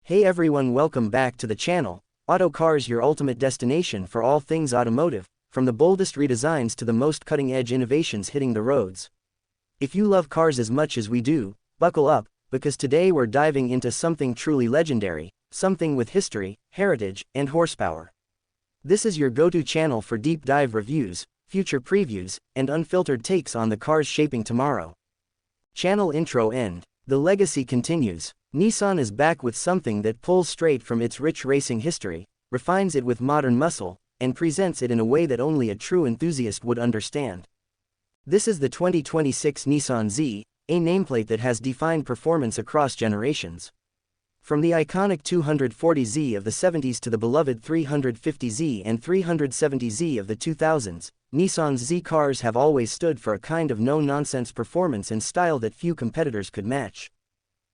Hey everyone, welcome back to the channel. Auto Cars, your ultimate destination for all things automotive, from the boldest redesigns to the most cutting-edge innovations hitting the roads. If you love cars as much as we do, buckle up, because today we're diving into something truly legendary, something with history, heritage, and horsepower. This is your go-to channel for deep dive reviews, future previews, and unfiltered takes on the cars shaping tomorrow. Channel intro end. The legacy continues. Nissan is back with something that pulls straight from its rich racing history, refines it with modern muscle, and presents it in a way that only a true enthusiast would understand. This is the 2026 Nissan Z, a nameplate that has defined performance across generations. From the iconic 240Z of the 70s to the beloved 350Z and 370Z of the 2000s, Nissan's Z cars have always stood for a kind of no-nonsense performance and style that few competitors could match.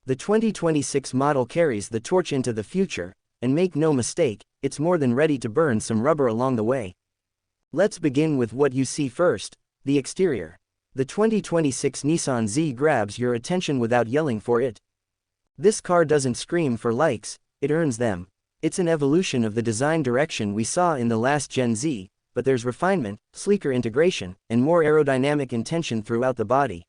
The 2026 model carries the torch into the future, and make no mistake, it's more than ready to burn some rubber along the way. Let's begin with what you see first, the exterior. The 2026 Nissan Z grabs your attention without yelling for it. This car doesn't scream for likes, it earns them. It's an evolution of the design direction we saw in the last Gen Z, but there's refinement, sleeker integration, and more aerodynamic intention throughout the body.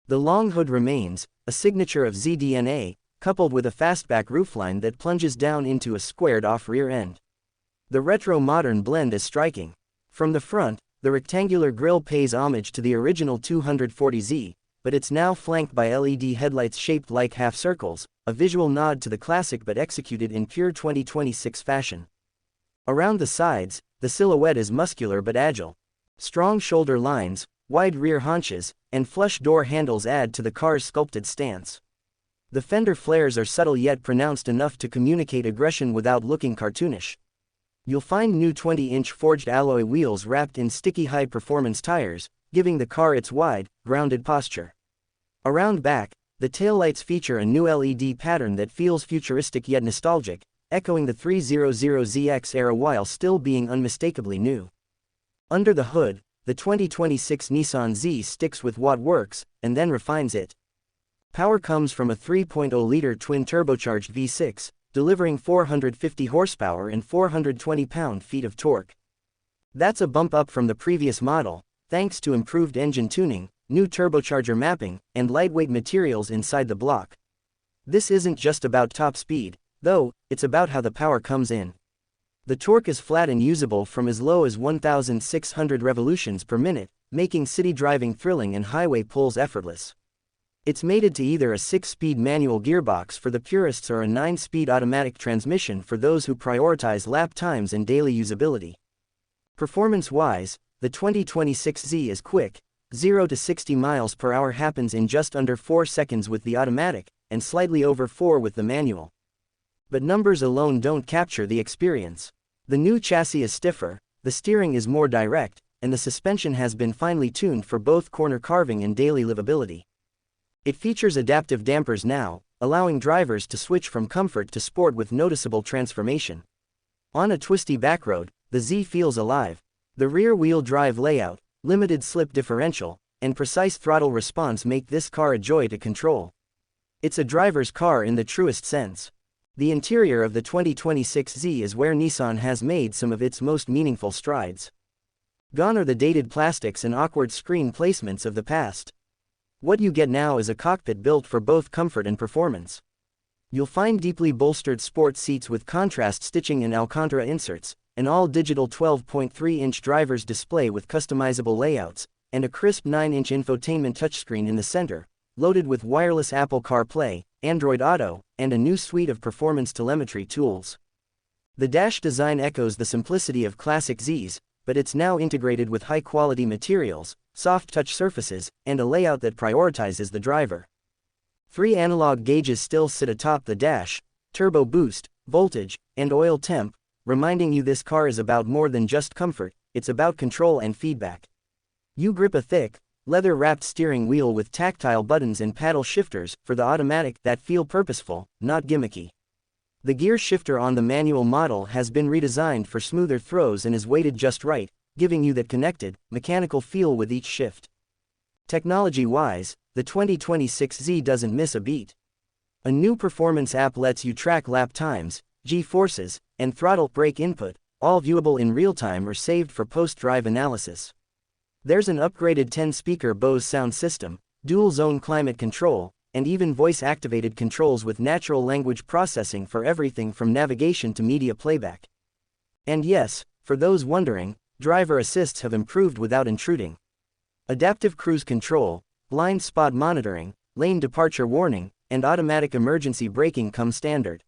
The long hood remains, a signature of Z DNA, coupled with a fastback roofline that plunges down into a squared-off rear end. The retro-modern blend is striking. From the front, the rectangular grille pays homage to the original 240Z, but it's now flanked by LED headlights shaped like half circles, a visual nod to the classic but executed in pure 2026 fashion. Around the sides, the silhouette is muscular but agile. Strong shoulder lines, wide rear haunches, and flush door handles add to the car's sculpted stance. The fender flares are subtle yet pronounced enough to communicate aggression without looking cartoonish. You'll find new 20-inch forged alloy wheels wrapped in sticky high-performance tires, giving the car its wide, grounded posture. Around back, the taillights feature a new LED pattern that feels futuristic yet nostalgic, echoing the 300ZX era while still being unmistakably new. Under the hood, the 2026 Nissan Z sticks with what works, and then refines it. Power comes from a 3.0-liter twin-turbocharged V6, delivering 450 horsepower and 420 pound-feet of torque. That's a bump up from the previous model, thanks to improved engine tuning, new turbocharger mapping, and lightweight materials inside the block. This isn't just about top speed, though, it's about how the power comes in. The torque is flat and usable from as low as 1,600 revolutions per minute, making city driving thrilling and highway pulls effortless. It's mated to either a 6-speed manual gearbox for the purists or a 9-speed automatic transmission for those who prioritize lap times and daily usability. Performance-wise, the 2026 Z is quick. 0 to 60 miles per hour happens in just under 4 seconds with the automatic, and slightly over 4 with the manual. But numbers alone don't capture the experience. The new chassis is stiffer, the steering is more direct, and the suspension has been finely tuned for both corner carving and daily livability. It features adaptive dampers now, allowing drivers to switch from comfort to sport with noticeable transformation. On a twisty backroad, the Z feels alive. The rear-wheel drive layout, limited slip differential, and precise throttle response make this car a joy to control. It's a driver's car in the truest sense. The interior of the 2026 Z is where Nissan has made some of its most meaningful strides. Gone are the dated plastics and awkward screen placements of the past. What you get now is a cockpit built for both comfort and performance. You'll find deeply bolstered sports seats with contrast stitching and Alcantara inserts, an all-digital 12.3-inch driver's display with customizable layouts, and a crisp 9-inch infotainment touchscreen in the center, loaded with wireless Apple CarPlay, Android Auto, and a new suite of performance telemetry tools. The dash design echoes the simplicity of classic Zs, but it's now integrated with high-quality materials, soft touch surfaces, and a layout that prioritizes the driver. 3 analog gauges still sit atop the dash: turbo boost, voltage, and oil temp, reminding you this car is about more than just comfort, it's about control and feedback. You grip a thick, leather-wrapped steering wheel with tactile buttons and paddle shifters for the automatic that feel purposeful, not gimmicky. The gear shifter on the manual model has been redesigned for smoother throws and is weighted just right, giving you that connected, mechanical feel with each shift. Technology-wise, the 2026 Z doesn't miss a beat. A new performance app lets you track lap times, G-forces, and throttle brake input, all viewable in real time or saved for post-drive analysis. There's an upgraded 10-speaker Bose sound system, dual-zone climate control, and even voice-activated controls with natural language processing for everything from navigation to media playback. And yes, for those wondering, driver assists have improved without intruding. Adaptive cruise control, blind spot monitoring, lane departure warning, and automatic emergency braking come standard.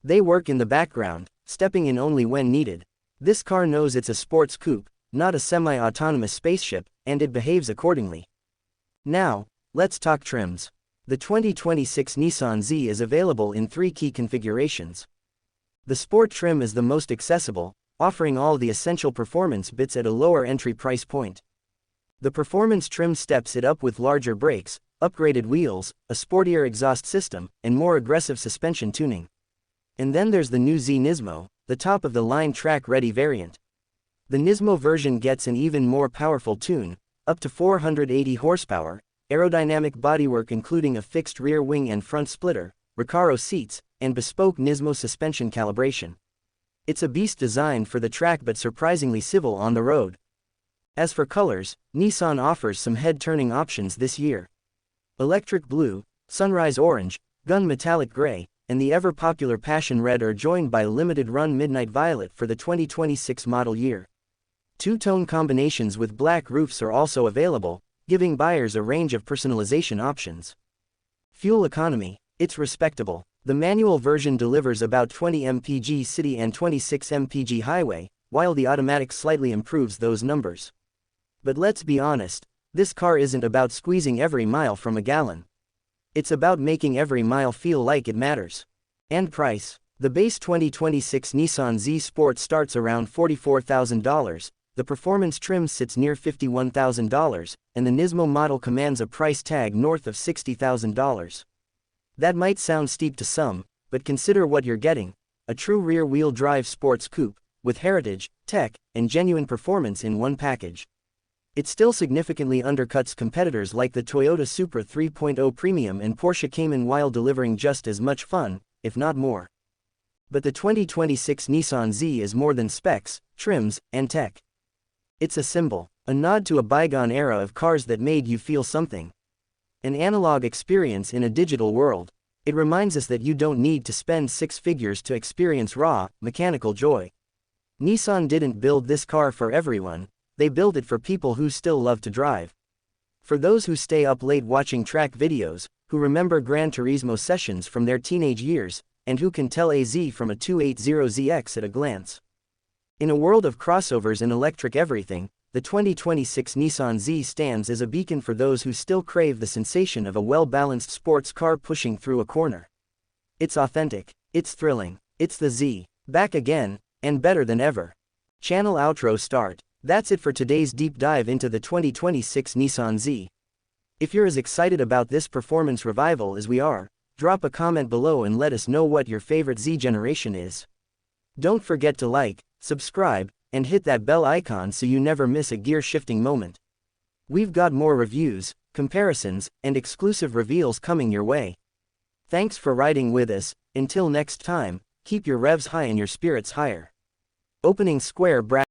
They work in the background, stepping in only when needed. This car knows it's a sports coupe, not a semi-autonomous spaceship, and it behaves accordingly. Now, let's talk trims. The 2026 Nissan Z is available in 3 key configurations. The Sport trim is the most accessible, offering all the essential performance bits at a lower entry price point. The Performance trim steps it up with larger brakes, upgraded wheels, a sportier exhaust system, and more aggressive suspension tuning. And then there's the new Z Nismo, the top-of-the-line track-ready variant. The Nismo version gets an even more powerful tune, up to 480 horsepower, aerodynamic bodywork including a fixed rear wing and front splitter, Recaro seats, and bespoke Nismo suspension calibration. It's a beast designed for the track but surprisingly civil on the road. As for colors, Nissan offers some head-turning options this year. Electric blue, sunrise orange, gun metallic gray, and the ever-popular passion red are joined by limited-run midnight violet for the 2026 model year. Two-tone combinations with black roofs are also available, giving buyers a range of personalization options. Fuel economy, it's respectable. The manual version delivers about 20 mpg city and 26 mpg highway, while the automatic slightly improves those numbers. But let's be honest, this car isn't about squeezing every mile from a gallon. It's about making every mile feel like it matters. And price. The base 2026 Nissan Z Sport starts around $44,000, the performance trim sits near $51,000, and the Nismo model commands a price tag north of $60,000. That might sound steep to some, but consider what you're getting: a true rear-wheel drive sports coupe, with heritage, tech, and genuine performance in one package. It still significantly undercuts competitors like the Toyota Supra 3.0 Premium and Porsche Cayman while delivering just as much fun, if not more. But the 2026 Nissan Z is more than specs, trims, and tech. It's a symbol, a nod to a bygone era of cars that made you feel something. An analog experience in a digital world. It reminds us that you don't need to spend 6 figures to experience raw, mechanical joy. Nissan didn't build this car for everyone, they built it for people who still love to drive. For those who stay up late watching track videos, who remember Gran Turismo sessions from their teenage years, and who can tell a Z from a 280ZX at a glance. In a world of crossovers and electric everything, the 2026 Nissan Z stands as a beacon for those who still crave the sensation of a well-balanced sports car pushing through a corner. It's authentic, it's thrilling, it's the Z, back again, and better than ever. Channel outro start. That's it for today's deep dive into the 2026 Nissan Z. If you're as excited about this performance revival as we are, drop a comment below and let us know what your favorite Z generation is. Don't forget to like, subscribe, and hit that bell icon so you never miss a gear-shifting moment. We've got more reviews, comparisons, and exclusive reveals coming your way. Thanks for riding with us. Until next time, keep your revs high and your spirits higher. Opening square bracket.